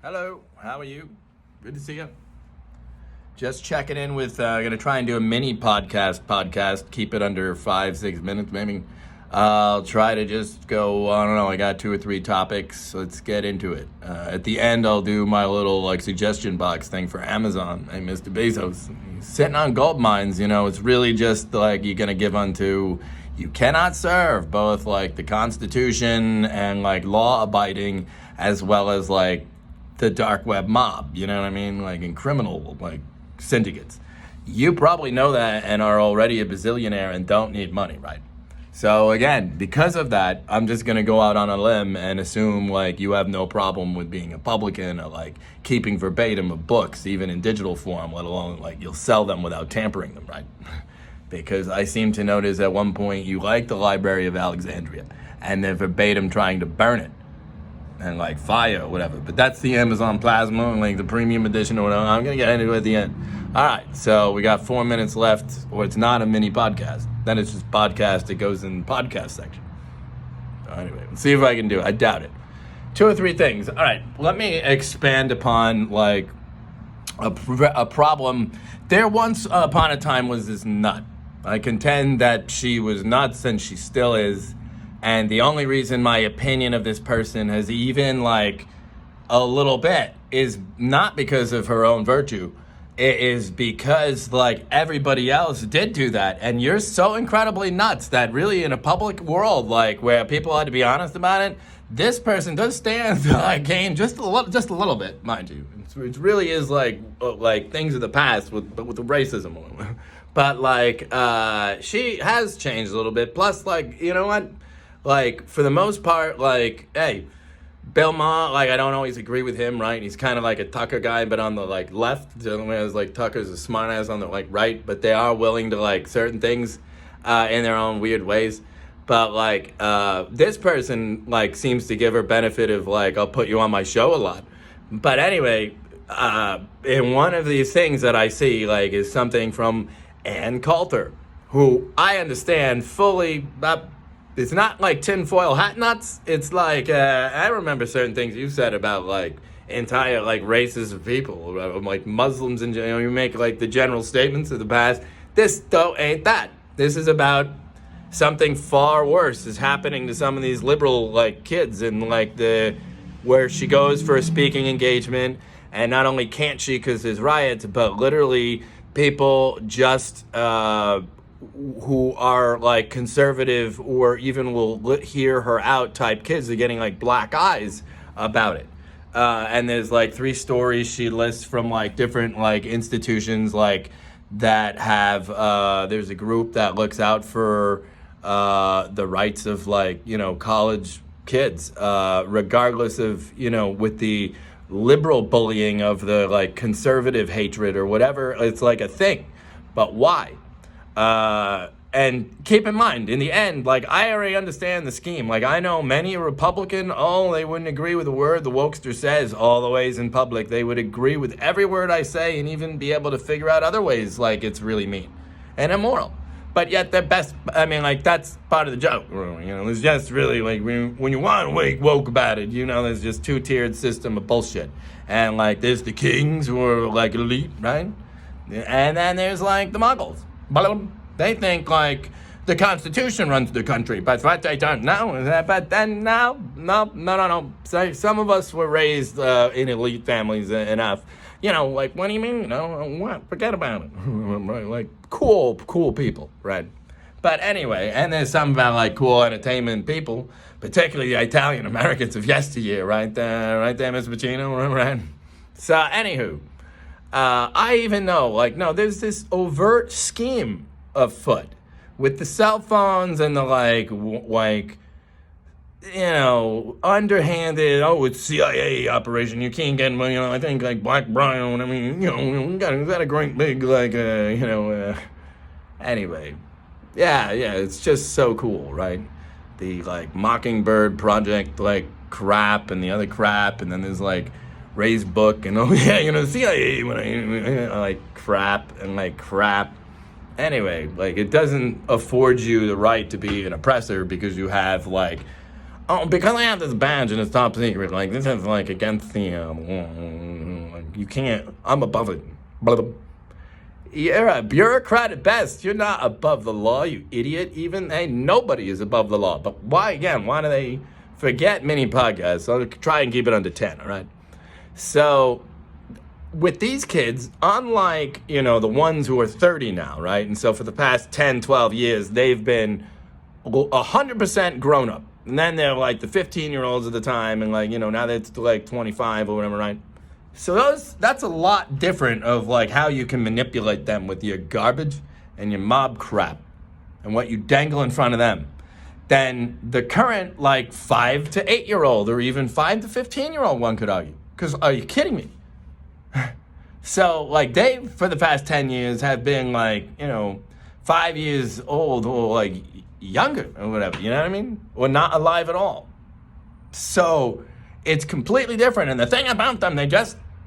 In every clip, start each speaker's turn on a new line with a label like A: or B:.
A: Hello, how are you? Good to see you. Just checking in with, gonna try and do a mini podcast, keep it under 5-6 minutes maybe. I'll try to just go, I don't know, I got 2 or 3 topics, let's get into it. At the end, I'll do my little, suggestion box thing for Amazon. Hey, Mr. Bezos, he's sitting on gold mines, it's really just, you're gonna give unto, you cannot serve both, the Constitution and, law-abiding, as well as, the dark web mob, you know what I mean? In criminal, syndicates. You probably know that and are already a bazillionaire and don't need money, right? So again, because of that, I'm just going to go out on a limb and assume you have no problem with being a publican or keeping verbatim of books, even in digital form, let alone you'll sell them without tampering them, right? Because I seem to notice at one point you like the Library of Alexandria and they're verbatim trying to burn it. And fire or whatever, but that's the Amazon Plasma and the premium edition or whatever. I'm gonna get into it at the end. All right, so we got 4 minutes left, or it's not a mini podcast. Then it's just podcast. It goes in podcast section. So anyway, let's see if I can do it. I doubt it. 2 or 3 things. All right, let me expand upon a problem. There once upon a time was this nut. I contend that she was nuts and she still is. And the only reason my opinion of this person has even a little bit is not because of her own virtue. It is because everybody else did do that. And you're so incredibly nuts that really in a public world, where people had to be honest about it, this person does stand to gain just a little bit, mind you. It really is things of the past with the racism. But she has changed a little bit. Plus you know what? For the most part, hey, Bill Maher, I don't always agree with him, right? He's kind of like a Tucker guy, but on the, left, whereas, Tucker's a smart ass on the, right, but they are willing to, certain things in their own weird ways. But, this person, seems to give her benefit of, I'll put you on my show a lot. But anyway, in one of these things that I see, is something from Ann Coulter, who I understand fully, it's not tinfoil hat nuts. It's I remember certain things you said about entire races of people, Muslims and you make the general statements of the past. This though ain't that. This is about something far worse is happening to some of these liberal kids and where she goes for a speaking engagement and not only can't she because there's riots, but literally people just who are conservative or even will hear her out type kids are getting black eyes about it. And there's 3 stories she lists from different institutions that have there's a group that looks out for the rights of college kids, regardless of with the liberal bullying of the conservative hatred or whatever. It's a thing, but why? And keep in mind, in the end, I already understand the scheme. I know many Republican, they wouldn't agree with a word the wokester says all the ways in public. They would agree with every word I say and even be able to figure out other ways it's really mean and immoral. But yet they're best, that's part of the joke. It's just really, when you want to wake woke about it, there's just 2-tiered system of bullshit. And, there's the kings who are, elite, right? And then there's, the muggles. They think the Constitution runs the country, but what they don't know is that. But then no. So some of us were raised in elite families enough. What do you mean? What? Forget about it. Cool people, right? But anyway, and there's some about cool entertainment people, particularly the Italian Americans of yesteryear, right there, Miss Pacino, right? So anywho. I even know, no, there's this overt scheme afoot with the cell phones and the, underhanded, it's CIA operation. You can't get, I think, Black Brian, we got a great big, anyway. Yeah, it's just so cool, right? The, Mockingbird Project, crap and the other crap, and then there's, Ray's book and CIA crap and crap. Anyway, it doesn't afford you the right to be an oppressor because you have oh, because I have this badge and it's top secret, like, this is, like, against the, like, you can't, I'm above it. Blah, blah. You're a bureaucrat at best. You're not above the law, you idiot. Even, hey, nobody is above the law. But why do they forget mini podcasts? I'll try and keep it under 10, all right? So, with these kids, unlike, the ones who are 30 now, right? And so for the past 10, 12 years, they've been 100% grown up. And then they're like the 15-year-olds at the time, and like, now they're like 25 or whatever, right? So that's a lot different of like how you can manipulate them with your garbage and your mob crap and what you dangle in front of them than the current like 5 to 8-year-old or even 5 to 15-year-old, one could argue. Because are you kidding me? So like they, for the past 10 years, have been like, 5 years old or like younger or whatever, you know what I mean? Or not alive at all. So it's completely different. And the thing about them,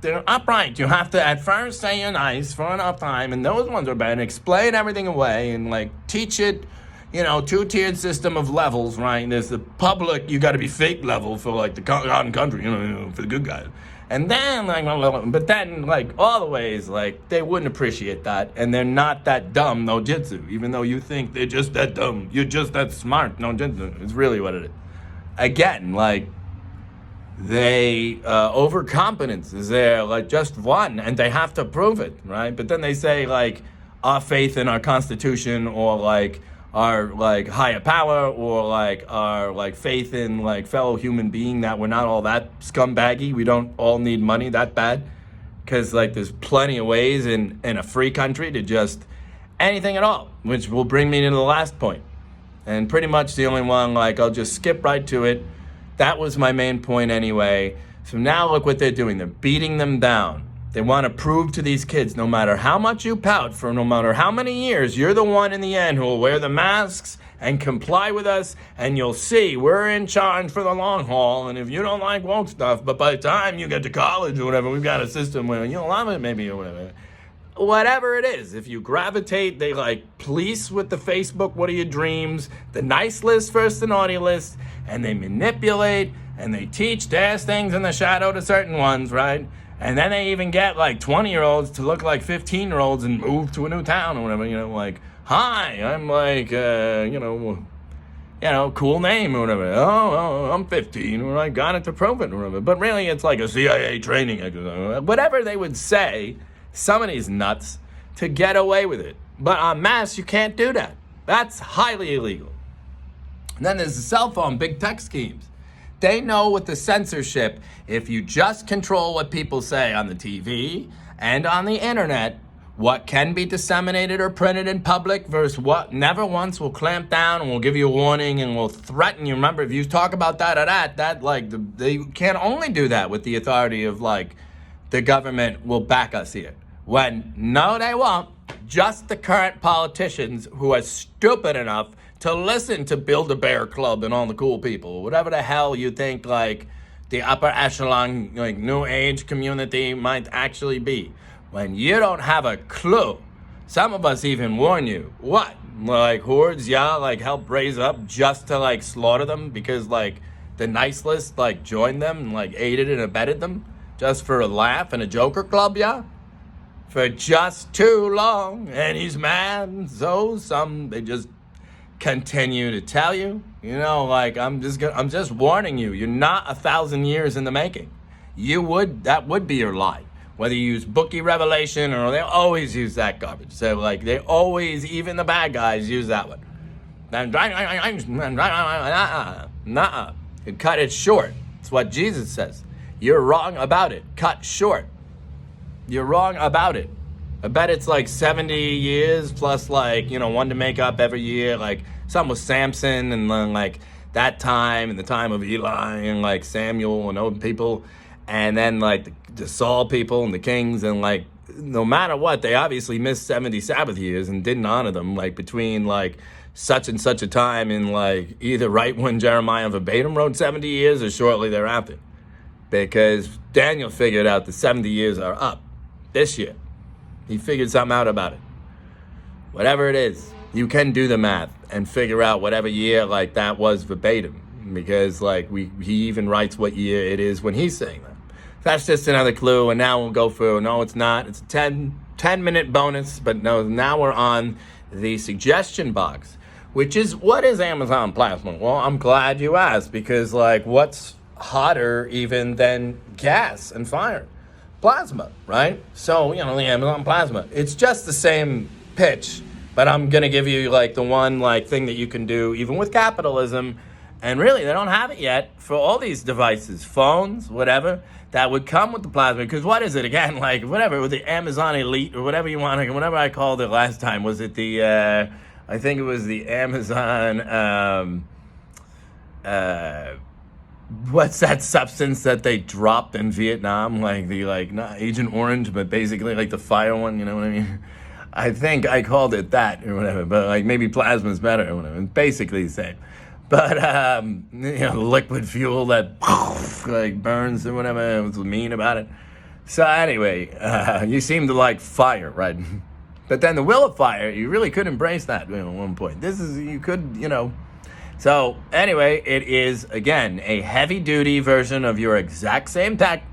A: they're upright. You have to at first say you're nice for enough time, and those ones are bad, and explain everything away and like teach it, 2-tiered system of levels, right? There's the public, you got to be fake level for like the common country, for the good guys. And then but then like all the ways, like they wouldn't appreciate that, and they're not that dumb, no jitsu, even though you think they're just that dumb. You're just that smart, no jitsu. It's really what it is. Again, like, they, overconfidence is there, like, just one, and they have to prove it, right? But then they say, like, our faith in our Constitution, or, like, our, like, higher power, or, like, our, like, faith in, like, fellow human being, that we're not all that scumbaggy. We don't all need money that bad. Because, like, there's plenty of ways in a free country to just anything at all, which will bring me to the last point. And pretty much the only one, like, I'll just skip right to it. That was my main point anyway. So now look what they're doing. They're beating them down. They want to prove to these kids, no matter how much you pout for no matter how many years, you're the one in the end who will wear the masks and comply with us, and you'll see we're in charge for the long haul. And if you don't like woke stuff, but by the time you get to college or whatever, we've got a system where you'll love it maybe or whatever. Whatever it is, if you gravitate, they like police with the Facebook, what are your dreams, the nice list versus the naughty list, and they manipulate and they teach their things in the shadow to certain ones, right? And then they even get like 20-year-olds to look like 15-year-olds and move to a new town or whatever, like, hi, I'm like, cool name or whatever. Oh, I'm 15, or I got it to prove it or whatever. But really, it's like a CIA training exercise. Whatever they would say, some of these nuts, to get away with it. But en masse, you can't do that. That's highly illegal. And then there's the cell phone, big tech schemes. They know with the censorship, if you just control what people say on the TV and on the internet, what can be disseminated or printed in public versus what never once will clamp down and will give you a warning and will threaten you. Remember, if you talk about that or that like, they can only do that with the authority of, like, the government will back us here. When, no, they won't. Just the current politicians who are stupid enough to listen to Build-A-Bear Club and all the cool people, whatever the hell you think, like, the upper echelon, like, new age community might actually be. When you don't have a clue. Some of us even warn you. What? Like, hordes, like, help raise up just to, like, slaughter them because, like, the nice list, like, joined them and, like, aided and abetted them just for a laugh and a joker club, for just too long, and he's mad, so they just continue to tell you, like, I'm just warning you, you're not 1,000 years in the making. That would be your lie. Whether you use Bookie Revelation or they always use that garbage. So, like, they always, even the bad guys, use that one. Nuh-uh. And cut it short. It's what Jesus says. You're wrong about it. Cut short. You're wrong about it. I bet it's like 70 years plus, like, one to make up every year. Like, something with Samson and then, like, that time and the time of Eli and, like, Samuel and old people. And then, like, the Saul people and the kings. And, like, no matter what, they obviously missed 70 Sabbath years and didn't honor them, like, between, like, such and such a time in, like, either right when Jeremiah verbatim wrote 70 years or shortly thereafter. Because Daniel figured out the 70 years are up this year. He figured something out about it. Whatever it is, you can do the math and figure out whatever year like that was verbatim. because like he even writes what year it is when he's saying that. That's just another clue, and now we'll go through. No, it's not. It's a 10-minute bonus, but no, now we're on the suggestion box, which is, what is Amazon Plasma? Well, I'm glad you asked, because like, what's hotter even than gas and fire? Plasma, right? So, the Amazon Plasma. It's just the same pitch, but I'm going to give you like the one like thing that you can do even with capitalism. And really, they don't have it yet for all these devices, phones, whatever, that would come with the Plasma. Because what is it again? Like, whatever, with the Amazon Elite or whatever you want, like, whatever I called it last time. Was it the, I think it was the Amazon, what's that substance that they dropped in Vietnam? Like not Agent Orange, but basically like the fire one, you know what I mean? I think I called it that or whatever, but like maybe Plasma's better or whatever. It's basically the same. But, liquid fuel that like burns or whatever, was mean about it. So anyway, you seem to like fire, right? But then the will of fire, you really could embrace that at one point. You could. So anyway, it is, again, a heavy-duty version of your exact same tech,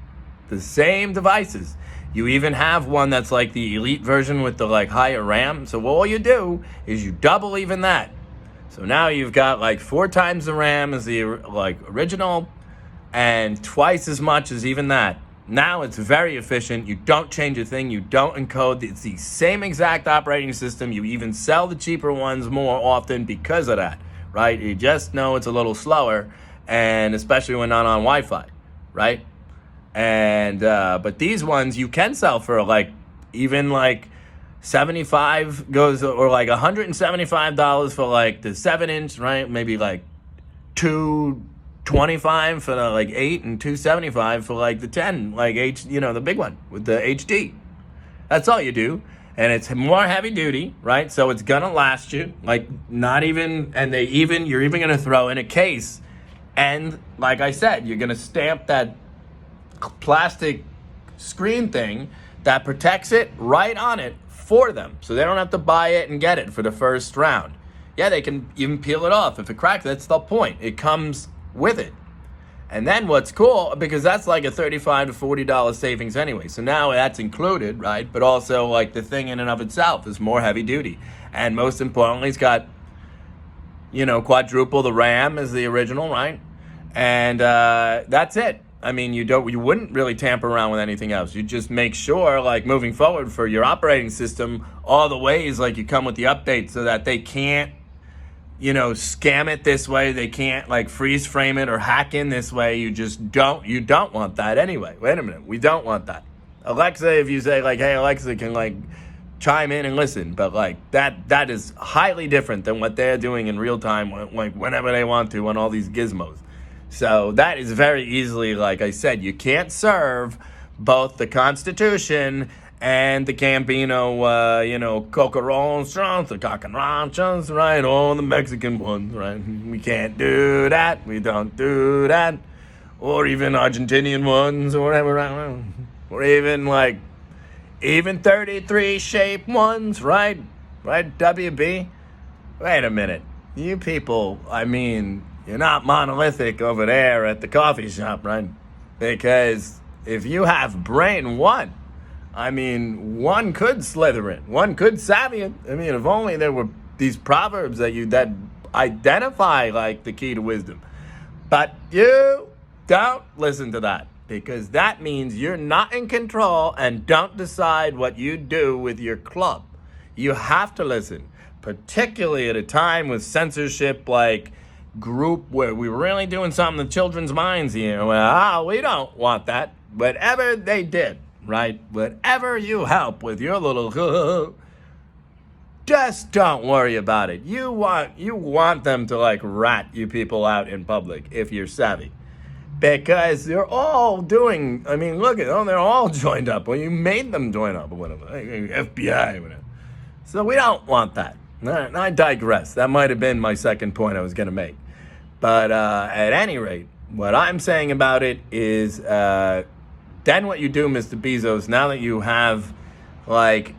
A: the same devices. You even have one that's like the Elite version with the like higher RAM. So all you do is you double even that. So now you've got like 4 times the RAM as the like original and twice as much as even that. Now it's very efficient. You don't change a thing. You don't encode. It's the same exact operating system. You even sell the cheaper ones more often because of that, right? You just know it's a little slower, and especially when not on Wi-Fi, right? And but these ones you can sell for like even like $75 goes, or like $175 for like the 7-inch, right? Maybe like $225 for the like 8 and $275 for like the 10, like the big one with the HD. That's all you do. And it's more heavy duty, right? So it's gonna last you, like not even, and you're even gonna throw in a case. And like I said, you're gonna stamp that plastic screen thing that protects it right on it for them. So they don't have to buy it and get it for the first round. Yeah, they can even peel it off if it cracks. That's the point. It comes with it. And then what's cool, because that's like a $35 to $40 savings anyway. So now that's included, right? But also like the thing in and of itself is more heavy duty. And most importantly, it's got, quadruple the RAM as the original, right? And that's it. I mean, you wouldn't really tamper around with anything else. You just make sure, like moving forward for your operating system, all the ways like you come with the updates so that they can't, scam it this way. They can't like freeze frame it or hack in this way. You don't want that anyway. Wait a minute. We don't want that. Alexa, if you say like, hey, Alexa can like chime in and listen, but like that is highly different than what they're doing in real time, like whenever they want to on all these gizmos. So that is very easily, like I said, you can't serve both the Constitution and the Campino, cocarones, the cacaranchas, right? All the Mexican ones, right? We can't do that. We don't do that. Or even Argentinian ones or whatever. Or even 33 shape ones, right? Right, WB? Wait a minute. You people, you're not monolithic over there at the coffee shop, right? Because if you have brain one could slither in. One could savvy it. If only there were these proverbs that identify like the key to wisdom. But you don't listen to that, because that means you're not in control and don't decide what you do with your club. You have to listen, particularly at a time with censorship like group where we're really doing something to children's minds here. Well, we don't want that. Whatever they did, right? Whatever you help with your little, just don't worry about it. You want them to like rat you people out in public if you're savvy. Because they're all doing, look at them, they're all joined up. Well, you made them join up or whatever, FBI or whatever. So we don't want that. I digress. That might have been my second point I was going to make. But at any rate, what I'm saying about it is then what you do, Mr. Bezos, now that you have,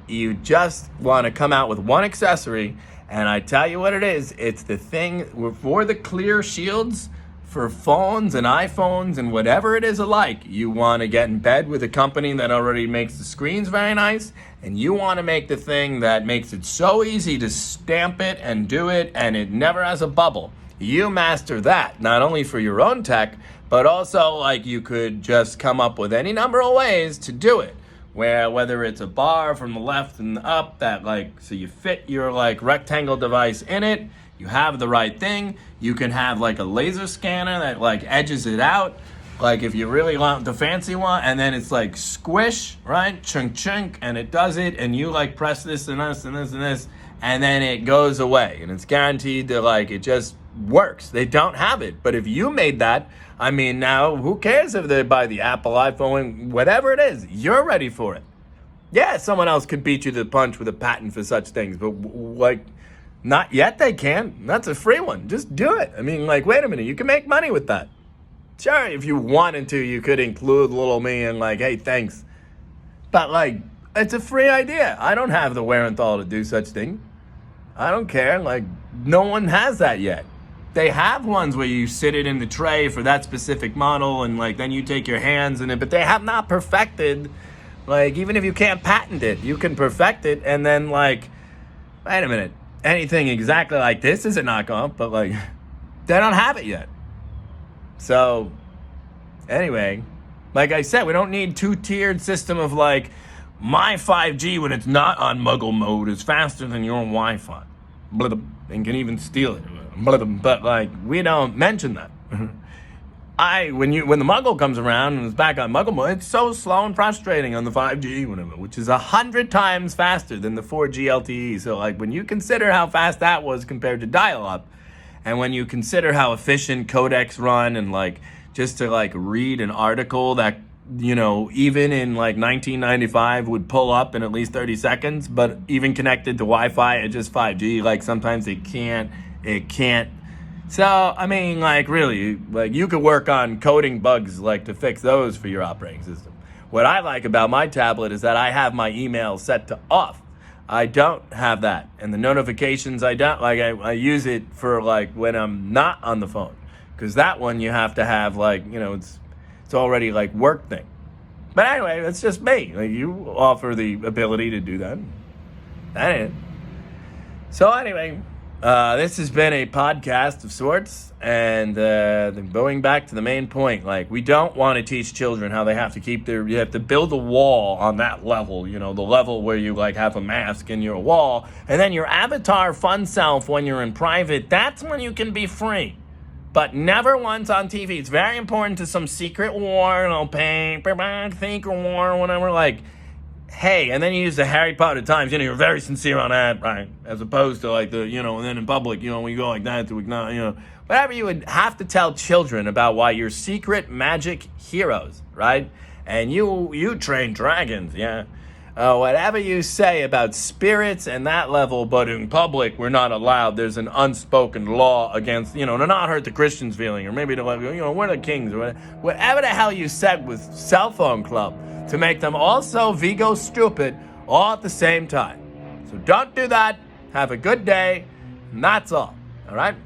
A: you just want to come out with one accessory, and I tell you what it is. It's the thing for the clear shields for phones and iPhones and whatever it is alike, you want to get in bed with a company that already makes the screens very nice, and you want to make the thing that makes it so easy to stamp it and do it, and it never has a bubble. You master that, not only for your own tech, but also like you could just come up with any number of ways to do it. Whether it's a bar from the left and up that like, so you fit your like rectangle device in it, you have the right thing. You can have like a laser scanner that like edges it out. Like if you really want the fancy one, and then it's like squish, right? Chunk chunk, and it does it, and you like press this and this and this and this, and then it goes away. And it's guaranteed that like it just works. They don't have it. But if you made that, I mean, now who cares if they buy the Apple iPhone, whatever it is, you're ready for it. Yeah, someone else could beat you to the punch with a patent for such things, but like, not yet they can. That's a free one. Just do it. I mean, like, wait a minute, you can make money with that. Sure, if you wanted to, you could include little me and like, hey, thanks. But like, it's a free idea. I don't have the wherewithal to do such thing. I don't care. Like, no one has that yet. They have ones where you sit it in the tray for that specific model and like then you take your hands in it, but they have not perfected, like even if you can't patent it, you can perfect it and then like, wait a minute, anything exactly like this is a knockoff, but like they don't have it yet. So anyway, like I said, we don't need two-tiered system of like my 5G when it's not on muggle mode is faster than your Wi-Fi and can even steal it. But like we don't mention that. When the muggle comes around and it's back on muggle mode, it's so slow and frustrating on the 5G, whatever, which is 100 times faster than the 4G LTE. So like when you consider how fast that was compared to dial-up, and when you consider how efficient codecs run, and like just to like read an article that, you know, even in like 1995 would pull up in at least 30 seconds, but even connected to Wi-Fi at just 5G, like sometimes it can't. So, I mean, like really, like you could work on coding bugs like to fix those for your operating system. What I like about my tablet is that I have my email set to off. I don't have that. And the notifications I don't, like I use it for like when I'm not on the phone. Because that one you have to have like, you know, it's already like work thing. But anyway, that's just me. Like you offer the ability to do that. That ain't it. So anyway, this has been a podcast of sorts, and going back to the main point, like we don't want to teach children how they have to you have to build a wall on that level, you know, the level where you like have a mask in your wall, and then your avatar fun self when you're in private, that's when you can be free. But never once on TV. It's very important to some secret war, you know, secret war or whatever, like, hey, and then you use the Harry Potter times, you know, you're very sincere on that, right? As opposed to like the, you know, and then in public, you know, when you go like that to acknowledge, you know, whatever you would have to tell children about why you're secret magic heroes, right? And you train dragons, yeah. Whatever you say about spirits and that level, but in public, we're not allowed. There's an unspoken law against, you know, to not hurt the Christians' feeling, or maybe to, like, you know, we're the kings, or whatever the hell you said with Cell Phone Club, to make them also Vigo stupid all at the same time. So don't do that. Have a good day. And that's all. All right?